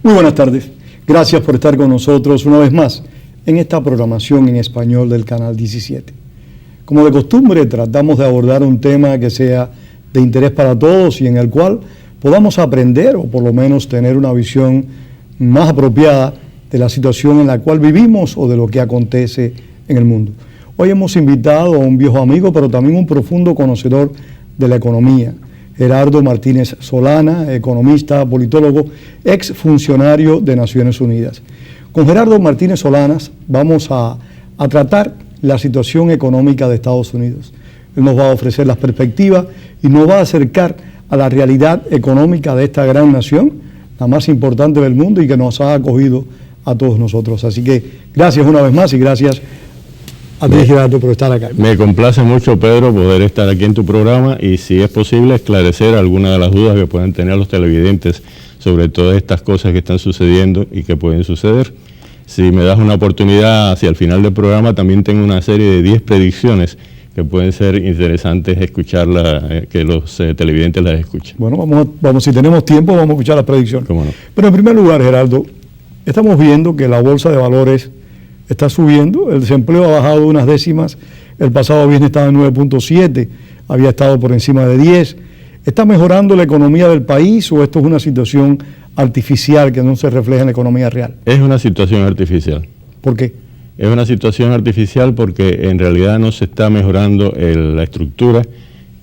Muy buenas tardes. Gracias por estar con nosotros una vez más en esta programación en español del Canal 17. Como de costumbre, tratamos de abordar un tema que sea de interés para todos y en el cual podamos aprender o por lo menos tener una visión más apropiada de la situación en la cual vivimos o de lo que acontece en el mundo. Hoy hemos invitado a un viejo amigo, pero también un profundo conocedor de la economía, Gerardo Martínez Solana, economista, politólogo, ex funcionario de Naciones Unidas. Con Gerardo Martínez Solana vamos a tratar la situación económica de Estados Unidos. Él nos va a ofrecer las perspectivas y nos va a acercar a la realidad económica de esta gran nación, la más importante del mundo y que nos ha acogido a todos nosotros. Así que gracias una vez más y gracias a ti, Gerardo, por estar acá. Me complace mucho, Pedro, poder estar aquí en tu programa y, si es posible, esclarecer algunas de las dudas que puedan tener los televidentes sobre todas estas cosas que están sucediendo y que pueden suceder. Si me das una oportunidad hacia el final del programa, también tengo una serie de 10 predicciones que pueden ser interesantes escucharlas, que los televidentes las escuchen. Bueno, vamos, si tenemos tiempo, vamos a escuchar las predicciones. ¿Cómo no? Pero en primer lugar, Gerardo, estamos viendo que la bolsa de valores está subiendo, el desempleo ha bajado unas décimas, el pasado viernes estaba en 9.7, había estado por encima de 10. ¿Está mejorando la economía del país o esto es una situación artificial que no se refleja en la economía real? Es una situación artificial. ¿Por qué? Es una situación artificial porque en realidad no se está mejorando la estructura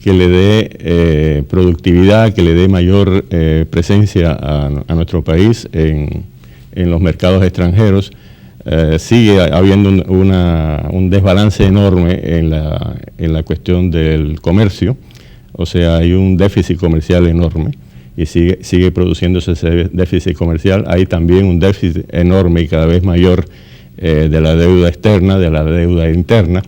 que le dé productividad, que le dé mayor presencia a nuestro país en los mercados extranjeros. Sigue habiendo un desbalance enorme en la cuestión del comercio, o sea, hay un déficit comercial enorme y sigue produciéndose ese déficit comercial. Hay también un déficit enorme y cada vez mayor de la deuda externa, de la deuda interna.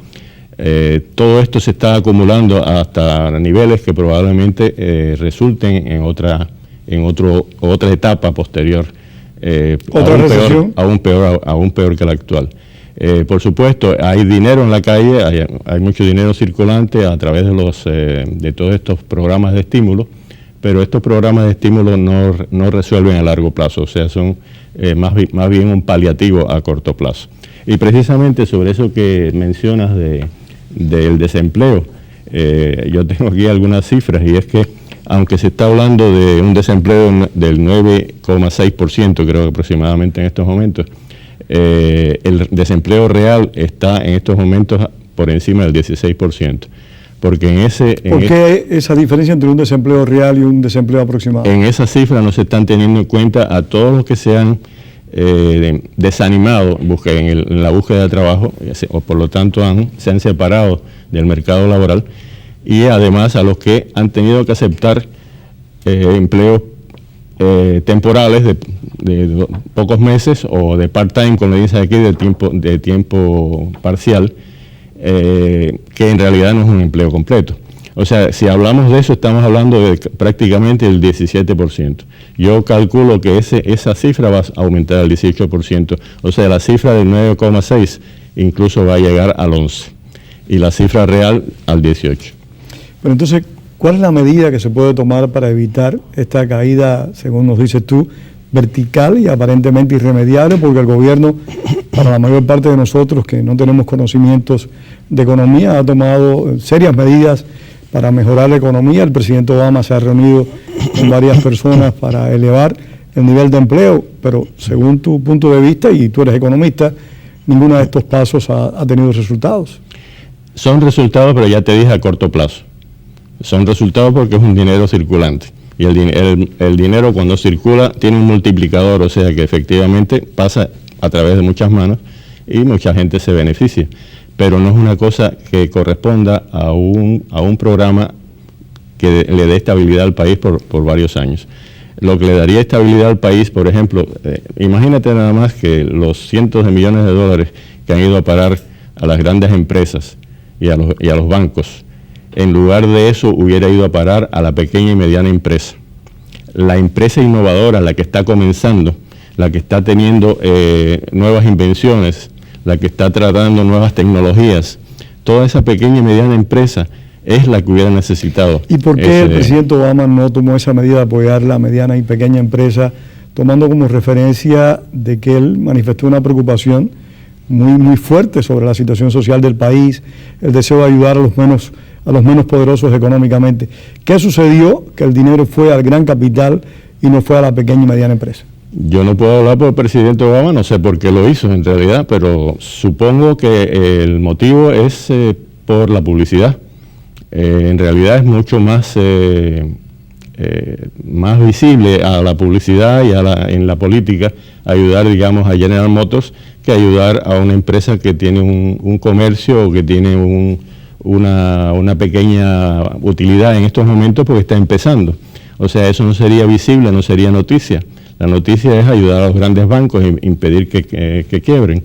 Todo esto se está acumulando hasta niveles que probablemente resulten en otra etapa posterior. Aún peor que la actual. Por supuesto, hay dinero en la calle, hay mucho dinero circulante a través de todos estos programas de estímulo, pero estos programas de estímulo no resuelven a largo plazo, o sea, son más bien un paliativo a corto plazo. Y precisamente sobre eso que mencionas del desempleo, yo tengo aquí algunas cifras, y es que aunque se está hablando de un desempleo del 9,6%, creo que aproximadamente en estos momentos, el desempleo real está en estos momentos por encima del 16%. Porque ¿Por qué esa diferencia entre un desempleo real y un desempleo aproximado? En esa cifra no se están teniendo en cuenta a todos los que se han desanimado en la búsqueda de trabajo, o por lo tanto se han separado del mercado laboral, y además a los que han tenido que aceptar empleos temporales de pocos meses o de part-time, como le dicen aquí, de tiempo parcial, que en realidad no es un empleo completo. O sea, si hablamos de eso, estamos hablando de prácticamente el 17%. Yo calculo que esa cifra va a aumentar al 18%. O sea, la cifra del 9,6 incluso va a llegar al 11%. Y la cifra real al 18%. Pero entonces, ¿cuál es la medida que se puede tomar para evitar esta caída, según nos dices tú, vertical y aparentemente irremediable? Porque el gobierno, para la mayor parte de nosotros que no tenemos conocimientos de economía, ha tomado serias medidas para mejorar la economía. El presidente Obama se ha reunido con varias personas para elevar el nivel de empleo, pero según tu punto de vista, y tú eres economista, ninguno de estos pasos ha tenido resultados. Son resultados, pero ya te dije, a corto plazo. Son resultados porque es un dinero circulante. Y el dinero, cuando circula, tiene un multiplicador, o sea que efectivamente pasa a través de muchas manos y mucha gente se beneficia. Pero no es una cosa que corresponda a un programa que le dé estabilidad al país por varios años. Lo que le daría estabilidad al país, por ejemplo, imagínate nada más que los cientos de millones de dólares que han ido a parar a las grandes empresas y a los bancos, en lugar de eso hubiera ido a parar a la pequeña y mediana empresa. La empresa innovadora, la que está comenzando, la que está teniendo nuevas invenciones, la que está tratando nuevas tecnologías, toda esa pequeña y mediana empresa es la que hubiera necesitado. ¿Y por qué el presidente Obama no tomó esa medida de apoyar la mediana y pequeña empresa tomando como referencia de que él manifestó una preocupación muy fuerte sobre la situación social del país, el deseo de ayudar a los menos poderosos económicamente. ¿Qué sucedió? Que el dinero fue al gran capital y no fue a la pequeña y mediana empresa. Yo no puedo hablar por el presidente Obama, no sé por qué lo hizo en realidad, pero supongo que el motivo es por la publicidad. En realidad es mucho más visible a la publicidad y en la política ayudar, digamos, a General Motors que ayudar a una empresa que tiene un comercio o que tiene una pequeña utilidad en estos momentos porque está empezando. O sea, eso no sería visible, no sería noticia. La noticia es ayudar a los grandes bancos e impedir que quiebren.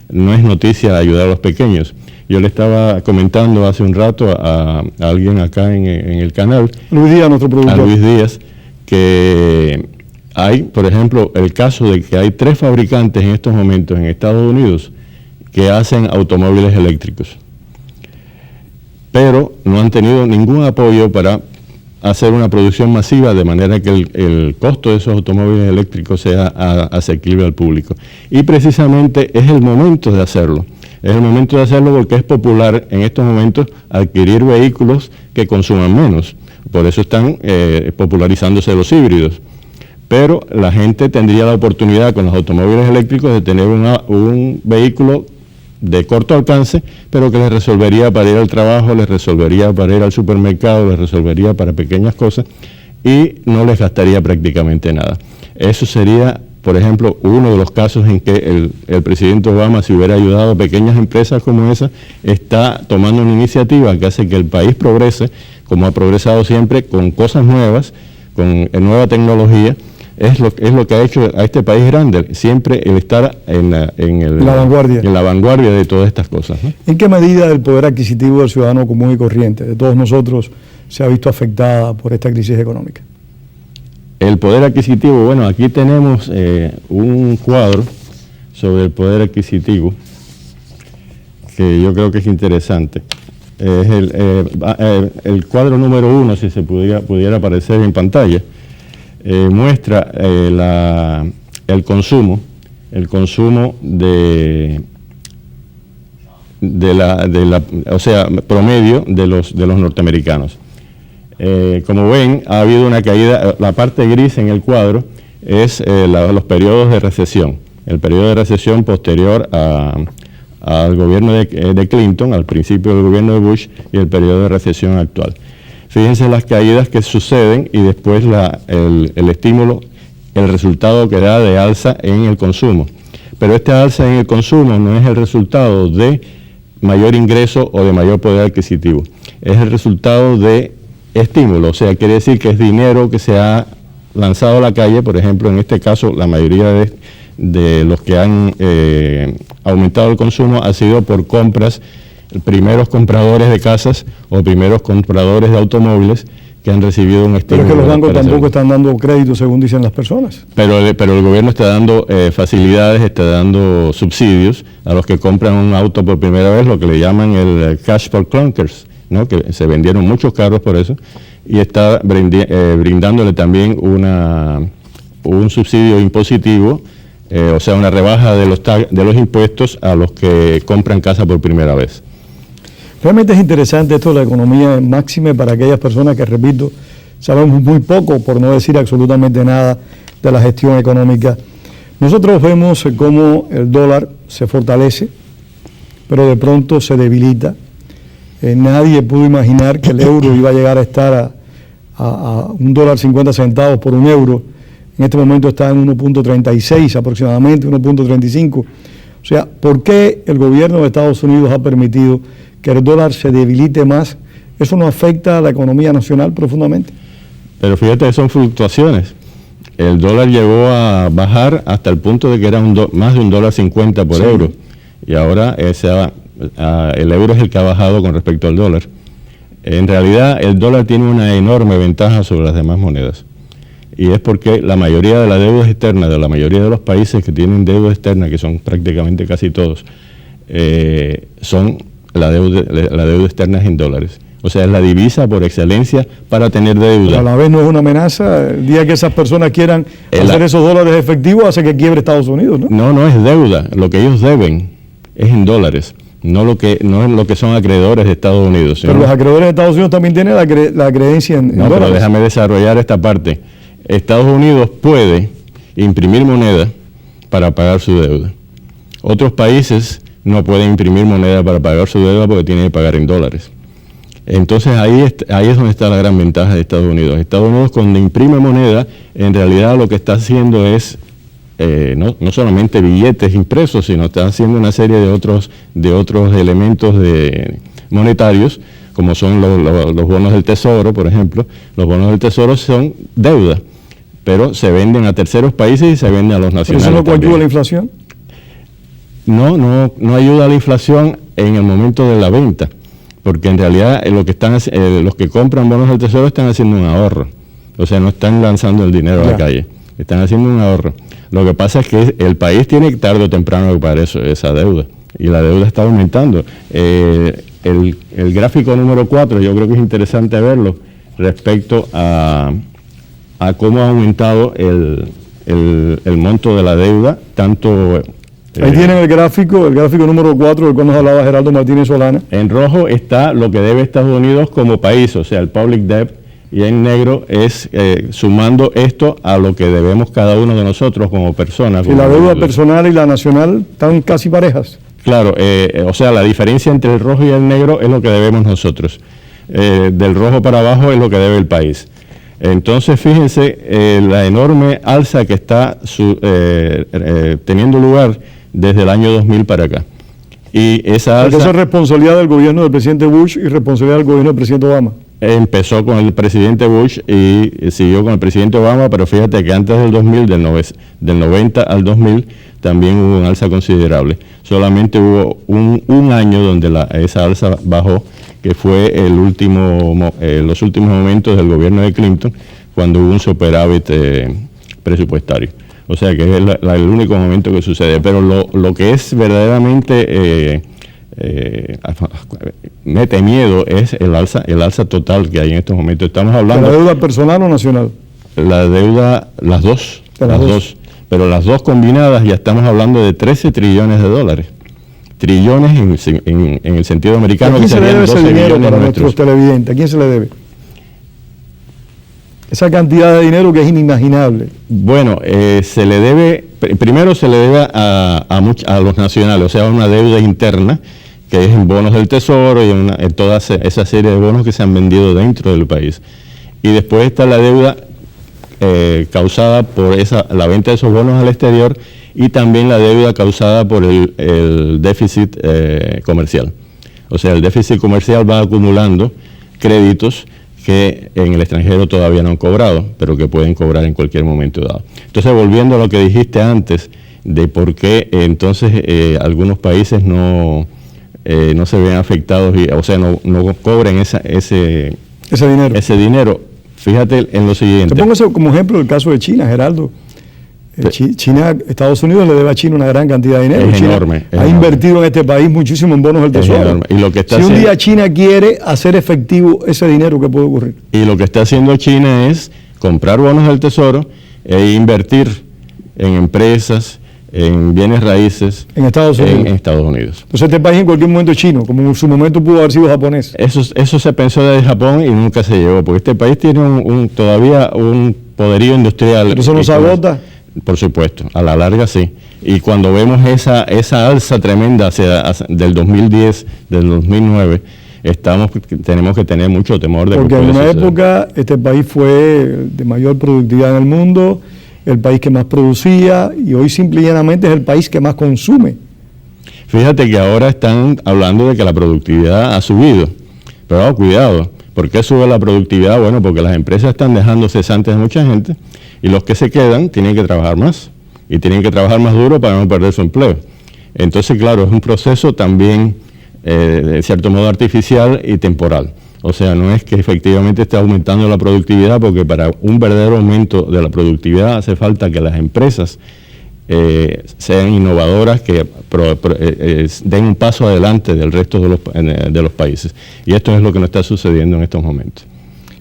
No es noticia ayudar a los pequeños. Yo le estaba comentando hace un rato a alguien acá en el canal, Luis Díaz, nuestro productor. A Luis Díaz, que hay, por ejemplo, el caso de que hay 3 fabricantes en estos momentos en Estados Unidos que hacen automóviles eléctricos, pero no han tenido ningún apoyo para hacer una producción masiva de manera que el costo de esos automóviles eléctricos sea asequible al público. Y precisamente es el momento de hacerlo. Es el momento de hacerlo porque es popular en estos momentos adquirir vehículos que consuman menos. Por eso están popularizándose los híbridos. Pero la gente tendría la oportunidad con los automóviles eléctricos de tener un vehículo de corto alcance, pero que les resolvería para ir al trabajo, les resolvería para ir al supermercado, les resolvería para pequeñas cosas y no les gastaría prácticamente nada. Eso sería, por ejemplo, uno de los casos en que el presidente Obama, si hubiera ayudado a pequeñas empresas como esa, está tomando una iniciativa que hace que el país progrese, como ha progresado siempre, con cosas nuevas, con nueva tecnología. Es lo que ha hecho a este país grande, siempre el estar en la vanguardia de todas estas cosas, ¿no? ¿En qué medida el poder adquisitivo del ciudadano común y corriente, de todos nosotros, se ha visto afectada por esta crisis económica? El poder adquisitivo, bueno, aquí tenemos un cuadro sobre el poder adquisitivo que yo creo que es interesante. Es el cuadro número 1, si se pudiera aparecer en pantalla. Muestra el consumo o sea, promedio de los norteamericanos. Como ven, ha habido una caída. La parte gris en el cuadro es los periodos de recesión. El periodo de recesión posterior al gobierno de Clinton, al principio del gobierno de Bush, y el periodo de recesión actual. Fíjense las caídas que suceden y después el estímulo, el resultado que da de alza en el consumo. Pero este alza en el consumo no es el resultado de mayor ingreso o de mayor poder adquisitivo. Es el resultado de estímulo, o sea, quiere decir que es dinero que se ha lanzado a la calle. Por ejemplo, en este caso, la mayoría de los que han aumentado el consumo ha sido por compras, primeros compradores de casas o primeros compradores de automóviles que han recibido un estímulo. Pero es que los bancos tampoco están dando crédito, según dicen las personas. Pero el gobierno está dando facilidades, está dando subsidios a los que compran un auto por primera vez, lo que le llaman el cash for clunkers, ¿no? Que se vendieron muchos carros por eso, y está brindándole también un subsidio impositivo, o sea, una rebaja de los impuestos a los que compran casa por primera vez. Realmente es interesante esto de la economía máxime para aquellas personas que, repito, sabemos muy poco, por no decir absolutamente nada, de la gestión económica. Nosotros vemos cómo el dólar se fortalece, pero de pronto se debilita. Nadie pudo imaginar que el euro iba a llegar a estar a $1.50 por un euro. En este momento está en 1.36 aproximadamente, 1.35. O sea, ¿por qué el gobierno de Estados Unidos ha permitido que el dólar se debilite más? ¿Eso no afecta a la economía nacional profundamente? Pero fíjate que son fluctuaciones. El dólar llegó a bajar hasta el punto de que era más de $1.50 por euro. Y ahora el euro es el que ha bajado con respecto al dólar. En realidad, el dólar tiene una enorme ventaja sobre las demás monedas. Y es porque la mayoría de las deudas externas, de la mayoría de los países que tienen deuda externa, que son prácticamente casi todos, son la deuda externa es en dólares. O sea, es la divisa por excelencia para tener deuda. Pero a la vez no es una amenaza. El día que esas personas quieran hacer esos dólares efectivos hace que quiebre Estados Unidos, ¿no? No es deuda. Lo que ellos deben es en dólares. No es lo que son acreedores de Estados Unidos. Pero los acreedores de Estados Unidos también tienen la creencia en dólares. Pero déjame desarrollar esta parte. Estados Unidos puede imprimir moneda para pagar su deuda. Otros países no pueden imprimir moneda para pagar su deuda porque tienen que pagar en dólares. Entonces ahí es donde está la gran ventaja de Estados Unidos. Estados Unidos, cuando imprime moneda, en realidad lo que está haciendo es no solamente billetes impresos, sino está haciendo una serie de otros elementos monetarios, como son los bonos del Tesoro, por ejemplo. Los bonos del Tesoro son deuda, pero se venden a terceros países y se venden a los nacionales. ¿Pero eso no ayuda a la inflación? No ayuda a la inflación en el momento de la venta, porque en realidad los que compran bonos del Tesoro están haciendo un ahorro. O sea, no están lanzando el dinero a la calle, están haciendo un ahorro. Lo que pasa es que el país tiene que tarde o temprano que pagar esa deuda, y la deuda está aumentando. El gráfico número 4, yo creo que es interesante verlo respecto a cómo ha aumentado el monto de la deuda, tanto... Ahí tienen el gráfico número 4 del cual nos hablaba Geraldo Martínez Solana. En rojo está lo que debe Estados Unidos como país, o sea, el public debt, y en negro es sumando esto a lo que debemos cada uno de nosotros como personas. Y la deuda personal y la nacional están casi parejas. Claro, o sea, la diferencia entre el rojo y el negro es lo que debemos nosotros. Del rojo para abajo es lo que debe el país. Entonces, fíjense la enorme alza que está teniendo lugar desde el año 2000 para acá. Y esa alza... Esa es responsabilidad del gobierno del presidente Bush y responsabilidad del gobierno del presidente Obama. Empezó con el presidente Bush y siguió con el presidente Obama, pero fíjate que antes del 2000, del 90 al 2000, también hubo una alza considerable. Solamente hubo un año donde esa alza bajó, que fue los últimos momentos del gobierno de Clinton, cuando hubo un superávit presupuestario. O sea que es el único momento que sucede. Pero lo que es verdaderamente mete miedo es el alza total que hay en estos momentos. Estamos hablando... ¿La deuda personal o nacional? La deuda, las dos. Pero las dos combinadas ya estamos hablando de 13 trillones de dólares. Trillones en el sentido americano. ¿A quién se le debe ese dinero para nuestros televidentes? ¿A quién se le debe? Esa cantidad de dinero que es inimaginable. Bueno, se le debe, primero se le debe a los nacionales, o sea, una deuda interna, que es en bonos del Tesoro y en toda esa serie de bonos que se han vendido dentro del país. Y después está la deuda causada por la venta de esos bonos al exterior, y también la deuda causada por el déficit comercial. O sea, el déficit comercial va acumulando créditos que en el extranjero todavía no han cobrado, pero que pueden cobrar en cualquier momento dado. Entonces, volviendo a lo que dijiste antes, de por qué entonces algunos países no se ven afectados, o sea, no cobren ese dinero. Fíjate en lo siguiente. Te pongo como ejemplo el caso de China, Geraldo. Estados Unidos le debe a China una gran cantidad de dinero. China enorme. Ha invertido en este país muchísimo en bonos del Tesoro. Y lo que si un día China quiere hacer efectivo ese dinero, ¿qué puede ocurrir? Y lo que está haciendo China es comprar bonos del Tesoro e invertir en empresas, en bienes raíces en Estados Unidos. En Estados Unidos. Entonces este país en cualquier momento es chino, como en su momento pudo haber sido japonés. Eso se pensó de Japón y nunca se llegó, porque este país tiene todavía un poderío industrial. ¿Pero eso no se agota? Por supuesto, a la larga sí. Y cuando vemos esa alza tremenda del 2010, del 2009, tenemos que tener mucho temor de que porque en una época este país fue de mayor productividad en el mundo, el país que más producía, y hoy simple y llanamente es el país que más consume. Fíjate que ahora están hablando de que la productividad ha subido, pero cuidado, ¿por qué sube la productividad? Bueno, porque las empresas están dejando cesantes a mucha gente, y los que se quedan tienen que trabajar más, y tienen que trabajar más duro para no perder su empleo. Entonces, claro, es un proceso también, de cierto modo, artificial y temporal. O sea, no es que efectivamente esté aumentando la productividad, porque para un verdadero aumento de la productividad hace falta que las empresas sean innovadoras, que den un paso adelante del resto de los países. Y esto es lo que nos está sucediendo en estos momentos.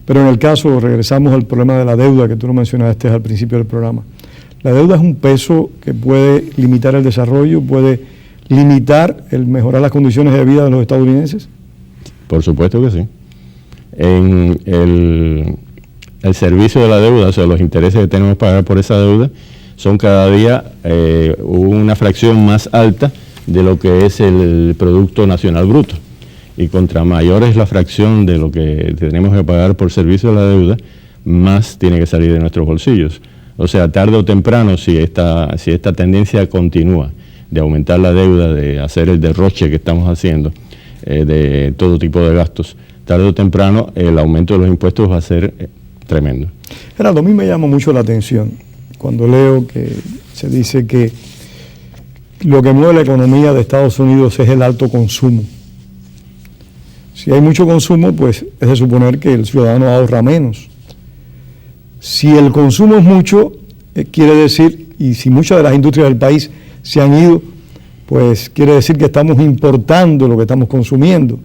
Pero en el caso, regresamos al problema de la deuda que tú lo mencionaste al principio del programa. ¿La deuda es un peso que puede limitar el desarrollo, puede limitar el mejorar las condiciones de vida de los estadounidenses? Por supuesto que sí. En el servicio de la deuda, o sea, los intereses que tenemos que pagar por esa deuda, son cada día una fracción más alta de lo que es el Producto Nacional Bruto. Y contra mayor es la fracción de lo que tenemos que pagar por servicio de la deuda, más tiene que salir de nuestros bolsillos. O sea, tarde o temprano, si esta tendencia continúa de aumentar la deuda, de hacer el derroche que estamos haciendo, de todo tipo de gastos, tarde o temprano el aumento de los impuestos va a ser tremendo. Gerardo, a mí me llama mucho la atención cuando leo que se dice que lo que mueve la economía de Estados Unidos es el alto consumo. Si hay mucho consumo, pues es de suponer que el ciudadano ahorra menos. Si el consumo es mucho, quiere decir, y si muchas de las industrias del país se han ido, pues quiere decir que estamos importando lo que estamos consumiendo.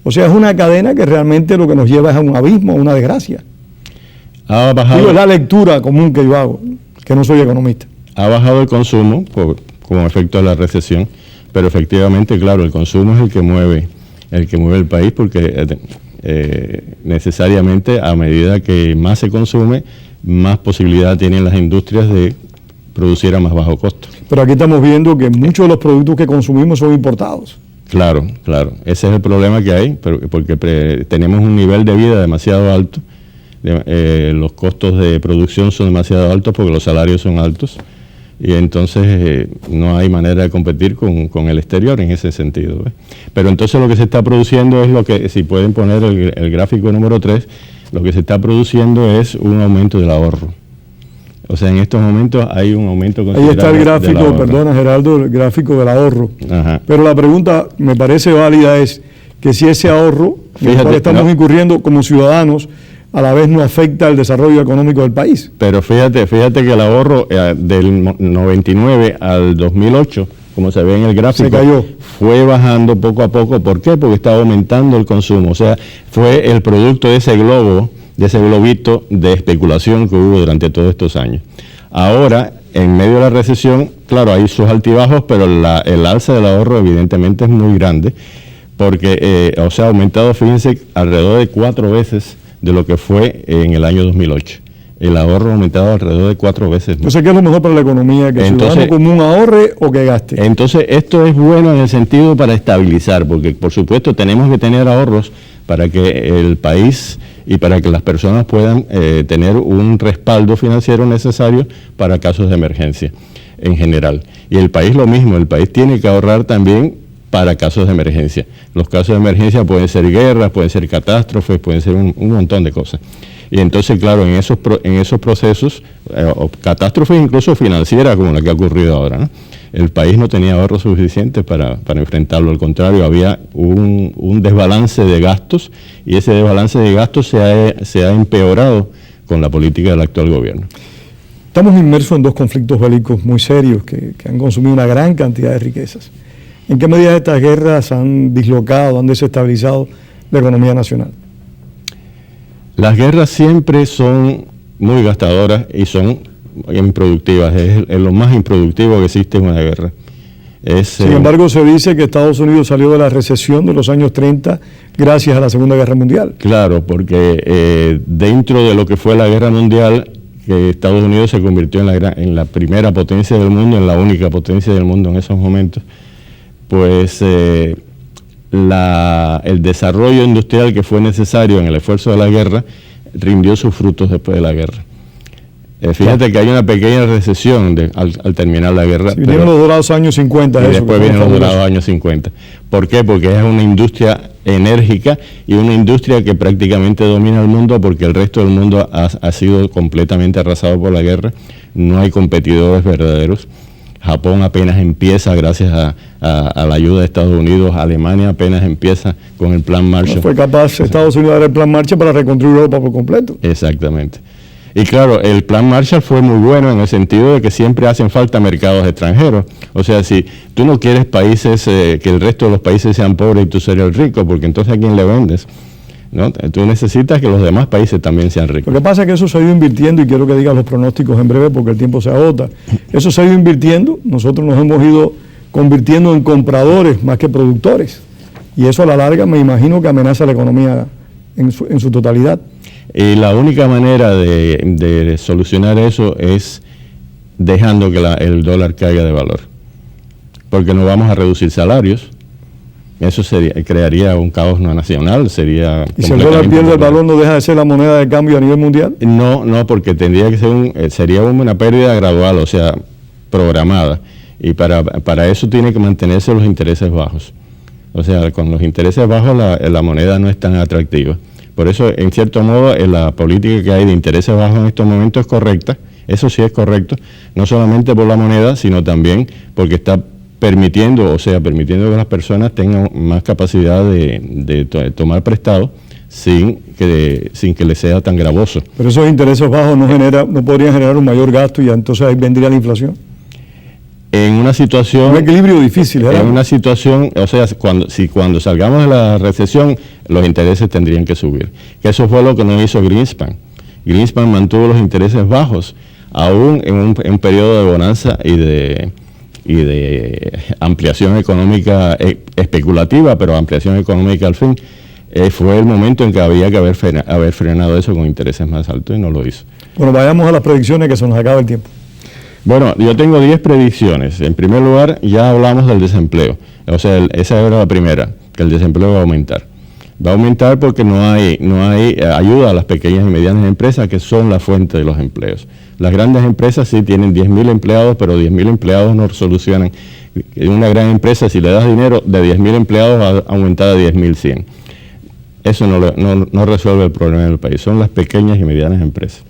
O sea, es una cadena que realmente lo que nos lleva es a un abismo, a una desgracia. Ha bajado. Digo, es la lectura común que yo hago, que no soy economista. Ha bajado el consumo como efecto de la recesión, pero efectivamente, claro, el consumo es el que mueve el país, porque necesariamente a medida que más se consume, más posibilidad tienen las industrias de producir a más bajo costo. Pero aquí estamos viendo que muchos de los productos que consumimos son importados. Claro, ese es el problema que hay, porque tenemos un nivel de vida demasiado alto, los costos de producción son demasiado altos porque los salarios son altos, y entonces no hay manera de competir con el exterior en ese sentido. Pero entonces lo que se está produciendo es lo que, si pueden poner el gráfico número 3, lo que se está produciendo es un aumento del ahorro. O sea, en estos momentos hay un aumento considerable. Ahí está el gráfico, perdona Gerardo, el gráfico del ahorro. Ajá. Pero la pregunta me parece válida es que si ese ahorro, en el cual estamos incurriendo como ciudadanos, a la vez no afecta el desarrollo económico del país. Pero fíjate que el ahorro del 99 al 2008, como se ve en el gráfico, se cayó. Fue bajando poco a poco. ¿Por qué? Porque estaba aumentando el consumo. O sea, fue el producto de ese globo, de ese globito de especulación que hubo durante todos estos años. Ahora, en medio de la recesión, claro, hay sus altibajos, pero el alza del ahorro evidentemente es muy grande, porque ha aumentado, fíjense, alrededor de 4 veces de lo que fue en el año 2008. El ahorro ha aumentado alrededor de 4 veces más. Entonces, ¿qué es lo mejor para la economía? ¿Que el ciudadano común ahorre o que gaste? Entonces, esto es bueno en el sentido para estabilizar, porque por supuesto tenemos que tener ahorros para que el país y para que las personas puedan tener un respaldo financiero necesario para casos de emergencia en general. Y el país lo mismo, el país tiene que ahorrar también para casos de emergencia. Los casos de emergencia pueden ser guerras, pueden ser catástrofes, pueden ser un montón de cosas. Y entonces, claro, en esos procesos, o catástrofes incluso financieras como la que ha ocurrido ahora, ¿no? El país no tenía ahorros suficientes para enfrentarlo. Al contrario, había un desbalance de gastos, y ese desbalance de gastos se ha empeorado con la política del actual gobierno. Estamos inmersos en 2 conflictos bélicos muy serios que han consumido una gran cantidad de riquezas. ¿En qué medida estas guerras han dislocado, han desestabilizado la economía nacional? Las guerras siempre son muy gastadoras y son improductivas. Es lo más improductivo que existe en una guerra. Sin embargo, se dice que Estados Unidos salió de la recesión de los años 30 gracias a la Segunda Guerra Mundial. Claro, porque dentro de lo que fue la Guerra Mundial, que Estados Unidos se convirtió en la primera potencia del mundo, en la única potencia del mundo en esos momentos, pues el desarrollo industrial que fue necesario en el esfuerzo de la guerra rindió sus frutos después de la guerra. Fíjate que hay una pequeña recesión al terminar la guerra. Sí, vienen los dorados años 50. Y después vienen los dorados años 50. ¿Por qué? Porque es una industria enérgica y una industria que prácticamente domina el mundo, porque el resto del mundo ha sido completamente arrasado por la guerra. No hay competidores verdaderos. Japón apenas empieza gracias a la ayuda de Estados Unidos. Alemania apenas empieza con el Plan Marshall. No fue capaz Estados Unidos de dar el Plan Marshall para reconstruir Europa por completo. Exactamente. Y claro, el plan Marshall fue muy bueno en el sentido de que siempre hacen falta mercados extranjeros. O sea, si tú no quieres países, que el resto de los países sean pobres y tú serías el rico, porque entonces ¿a quién le vendes? ¿No? Tú necesitas que los demás países también sean ricos. Lo que pasa es que eso se ha ido invirtiendo, y quiero que digas los pronósticos en breve porque el tiempo se agota. Eso se ha ido invirtiendo, nosotros nos hemos ido convirtiendo en compradores más que productores. Y eso a la larga me imagino que amenaza la economía en su totalidad. Y la única manera de solucionar eso es dejando que el dólar caiga de valor. Porque no vamos a reducir salarios. Eso crearía un caos no nacional. Sería ¿Y si el dólar pierde el valor, no deja de ser la moneda de cambio a nivel mundial? No, porque tendría que ser sería una pérdida gradual, o sea, programada. Y para eso tiene que mantenerse los intereses bajos. O sea, con los intereses bajos la moneda no es tan atractiva. Por eso, en cierto modo, la política que hay de intereses bajos en estos momentos es correcta. Eso sí es correcto, no solamente por la moneda, sino también porque está permitiendo que las personas tengan más capacidad de tomar prestado sin que les sea tan gravoso. Pero esos intereses bajos no podrían generar un mayor gasto y entonces ahí vendría la inflación. En una situación... Un equilibrio difícil, ¿verdad? En una situación, o sea, cuando salgamos de la recesión, los intereses tendrían que subir. Que eso fue lo que no hizo Greenspan. Greenspan mantuvo los intereses bajos, aún en un periodo de bonanza y de ampliación económica especulativa, pero ampliación económica al fin. Fue el momento en que había que haber frenado eso con intereses más altos y no lo hizo. Bueno, vayamos a las predicciones que se nos acaba el tiempo. Bueno, yo tengo 10 predicciones. En primer lugar, ya hablamos del desempleo. O sea, esa era la primera, que el desempleo va a aumentar. Va a aumentar porque no hay ayuda a las pequeñas y medianas empresas, que son la fuente de los empleos. Las grandes empresas sí tienen 10.000 empleados, pero 10.000 empleados no solucionan. Una gran empresa, si le das dinero, de 10.000 empleados va a aumentar a 10.100. Eso no resuelve el problema del país. Son las pequeñas y medianas empresas.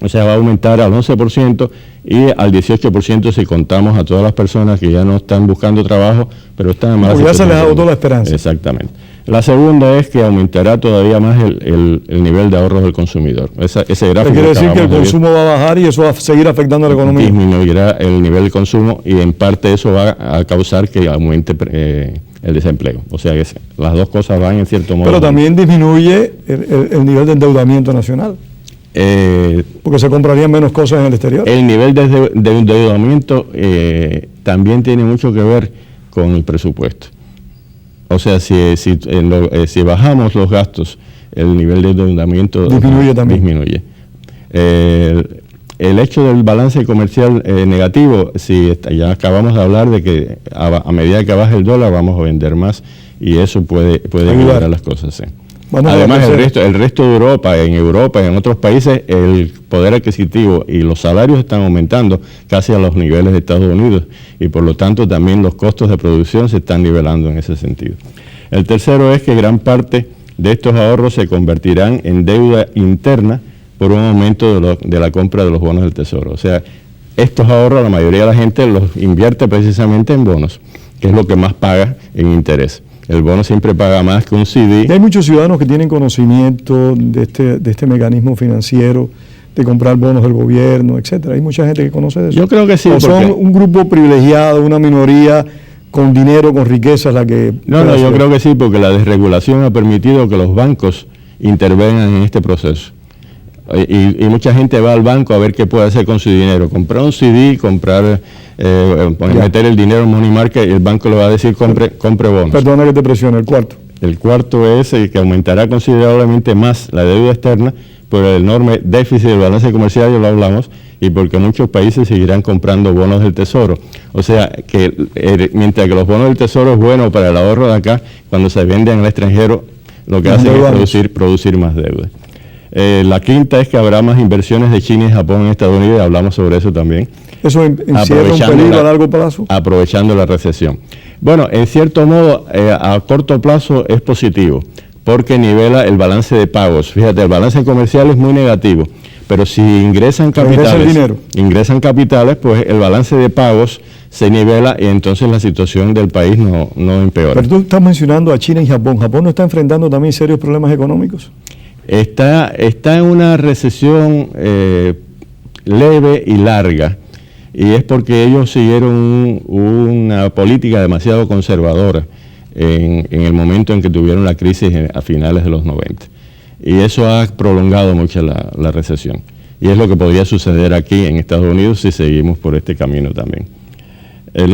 O sea, va a aumentar al 11% y al 18% si contamos a todas las personas que ya no están buscando trabajo, pero están en malas situaciones. Ya se les agotó la esperanza. Exactamente. La segunda es que aumentará todavía más el nivel de ahorros del consumidor. Ese gráfico quiere decir que el consumo va a bajar y eso va a seguir afectando a la economía. Disminuirá el nivel de consumo y en parte eso va a causar que aumente el desempleo. O sea, que las dos cosas van en cierto modo. Pero también disminuye el nivel de endeudamiento nacional. Porque se comprarían menos cosas en el exterior. El nivel de endeudamiento también tiene mucho que ver con el presupuesto. O sea, si bajamos los gastos, el nivel de endeudamiento disminuye. El hecho del balance comercial negativo, ya acabamos de hablar de que a medida que baja el dólar vamos a vender más y eso puede ayudar a las cosas. Sí. Además, el resto de Europa, en otros países, el poder adquisitivo y los salarios están aumentando casi a los niveles de Estados Unidos y por lo tanto también los costos de producción se están nivelando en ese sentido. El tercero es que gran parte de estos ahorros se convertirán en deuda interna por un aumento de la compra de los bonos del Tesoro. O sea, estos ahorros la mayoría de la gente los invierte precisamente en bonos, que es lo que más paga en interés. El bono siempre paga más que un CD. Y hay muchos ciudadanos que tienen conocimiento de este mecanismo financiero, de comprar bonos del gobierno, etcétera. Hay mucha gente que conoce de eso. Yo creo que sí. O son un grupo privilegiado, una minoría con dinero, con riquezas, la que... No, yo creo que sí, porque la desregulación ha permitido que los bancos intervengan en este proceso. Y mucha gente va al banco a ver qué puede hacer con su dinero. Comprar un CD, meter el dinero en money market y el banco le va a decir compre bonos. Perdona que te presione, el cuarto. El cuarto es que aumentará considerablemente más la deuda externa por el enorme déficit del balance comercial, ya lo hablamos, y porque muchos países seguirán comprando bonos del Tesoro. O sea, que mientras que los bonos del Tesoro es bueno para el ahorro de acá, cuando se venden al extranjero, lo que hacen es producir más deuda. La quinta es que habrá más inversiones de China y Japón en Estados Unidos, hablamos sobre eso también. ¿Eso encierra un peligro a largo plazo? Aprovechando la recesión. Bueno, en cierto modo, a corto plazo es positivo, porque nivela el balance de pagos. Fíjate, el balance comercial es muy negativo, pero si ingresan capitales, pues el balance de pagos se nivela y entonces la situación del país no empeora. Pero tú estás mencionando a China y Japón. ¿Japón no está enfrentando también serios problemas económicos? Está en una recesión leve y larga, y es porque ellos siguieron una política demasiado conservadora en el momento en que tuvieron la crisis a finales de los 90. Y eso ha prolongado mucho la recesión. Y es lo que podría suceder aquí en Estados Unidos si seguimos por este camino también. El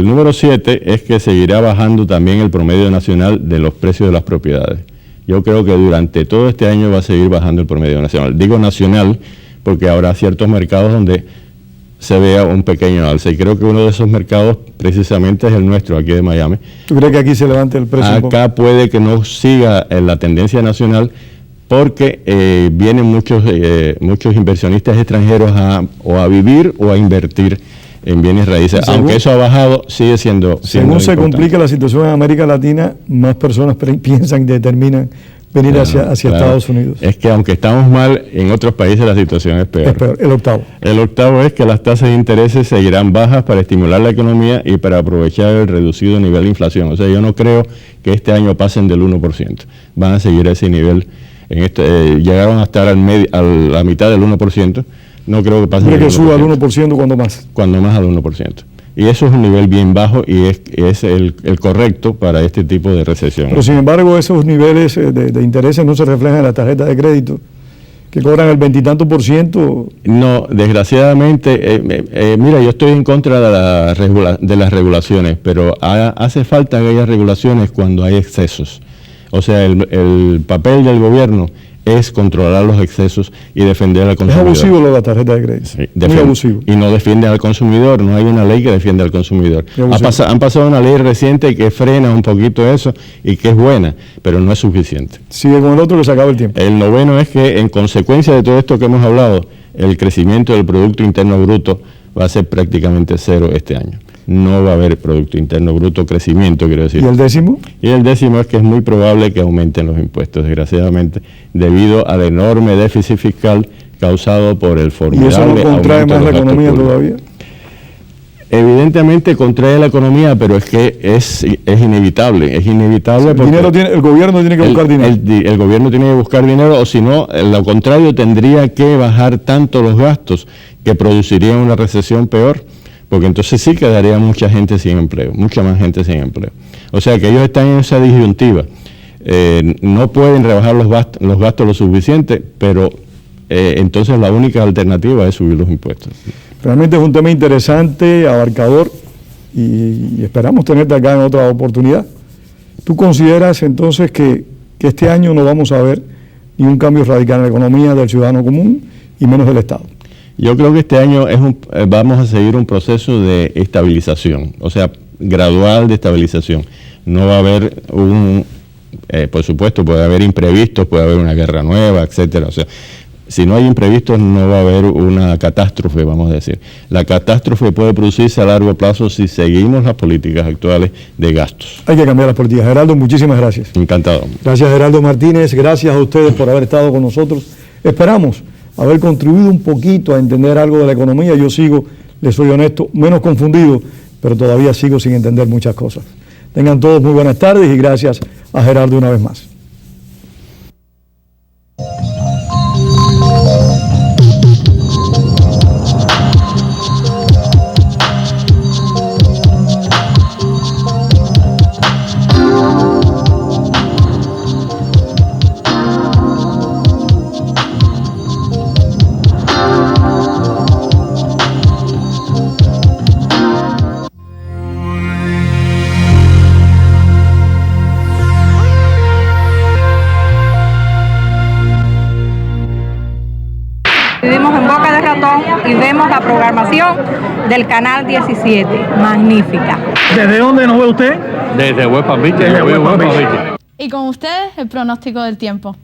número 7, es que seguirá bajando también el promedio nacional de los precios de las propiedades. Yo creo que durante todo este año va a seguir bajando el promedio nacional. Digo nacional porque habrá ciertos mercados donde se vea un pequeño alza, y creo que uno de esos mercados precisamente es el nuestro, aquí de Miami. ¿Tú crees que aquí se levante el precio? Acá puede que no siga la tendencia nacional, porque vienen muchos inversionistas extranjeros a vivir o a invertir en bienes raíces. Aunque eso ha bajado, sigue siendo según se complica la situación en América Latina, más personas piensan y determinan venir hacia Estados Unidos. Es que aunque estamos mal, en otros países la situación es peor. Es peor. El octavo es que las tasas de interés seguirán bajas para estimular la economía y para aprovechar el reducido nivel de inflación. O sea, yo no creo que este año pasen del 1%. Van a seguir ese nivel. Llegaron a estar a la mitad del 1%. No creo que pasen del 1%. ¿Cree que suba al 1% cuando más? Cuando más al 1%. Y eso es un nivel bien bajo y es el correcto para este tipo de recesión. Pero sin embargo, esos niveles de intereses no se reflejan en las tarjetas de crédito, que cobran el 20 y tanto %. No, desgraciadamente, mira, yo estoy en contra de las regulaciones, pero hace falta aquellas regulaciones cuando hay excesos. O sea, el papel del gobierno es controlar los excesos y defender al consumidor. Es abusivo lo de la tarjeta de crédito. Sí, muy abusivo. Y no defiende al consumidor, no hay una ley que defiende al consumidor. Han pasado una ley reciente que frena un poquito eso y que es buena, pero no es suficiente. Sigue con el otro que se acaba el tiempo. El noveno es que, en consecuencia de todo esto que hemos hablado, el crecimiento del Producto Interno Bruto va a ser prácticamente cero este año. No va a haber Producto Interno Bruto, crecimiento, quiero decir. ¿Y el décimo? Y el décimo es que es muy probable que aumenten los impuestos, desgraciadamente, debido al enorme déficit fiscal causado por el formidable. ¿Y eso no contrae más la economía todavía? Evidentemente contrae la economía, pero es que es inevitable. Es inevitable porque el gobierno tiene que buscar dinero. El gobierno tiene que buscar dinero, o si no, lo contrario, tendría que bajar tanto los gastos que producirían una recesión peor. Porque entonces sí quedaría mucha gente sin empleo, mucha más gente sin empleo. O sea que ellos están en esa disyuntiva. No pueden rebajar los gastos lo suficiente, pero entonces la única alternativa es subir los impuestos. Realmente es un tema interesante, abarcador, y esperamos tenerte acá en otra oportunidad. ¿Tú consideras entonces que este año no vamos a ver ni un cambio radical en la economía del ciudadano común y menos del Estado? Yo creo que este año vamos a seguir un proceso de estabilización, o sea, gradual de estabilización. No va a haber por supuesto, puede haber imprevistos, puede haber una guerra nueva, etcétera. O sea, si no hay imprevistos, no va a haber una catástrofe, vamos a decir. La catástrofe puede producirse a largo plazo si seguimos las políticas actuales de gastos. Hay que cambiar las políticas. Geraldo, muchísimas gracias. Encantado. Gracias, Geraldo Martínez. Gracias a ustedes por haber estado con nosotros. Esperamos haber contribuido un poquito a entender algo de la economía. Yo sigo, les soy honesto, menos confundido, pero todavía sigo sin entender muchas cosas. Tengan todos muy buenas tardes y gracias a Geraldo una vez más. Vivimos en Boca de Ratón y vemos la programación del Canal 17, magnífica. ¿Desde dónde nos ve usted? Desde West Palm Beach. Y con ustedes el pronóstico del tiempo.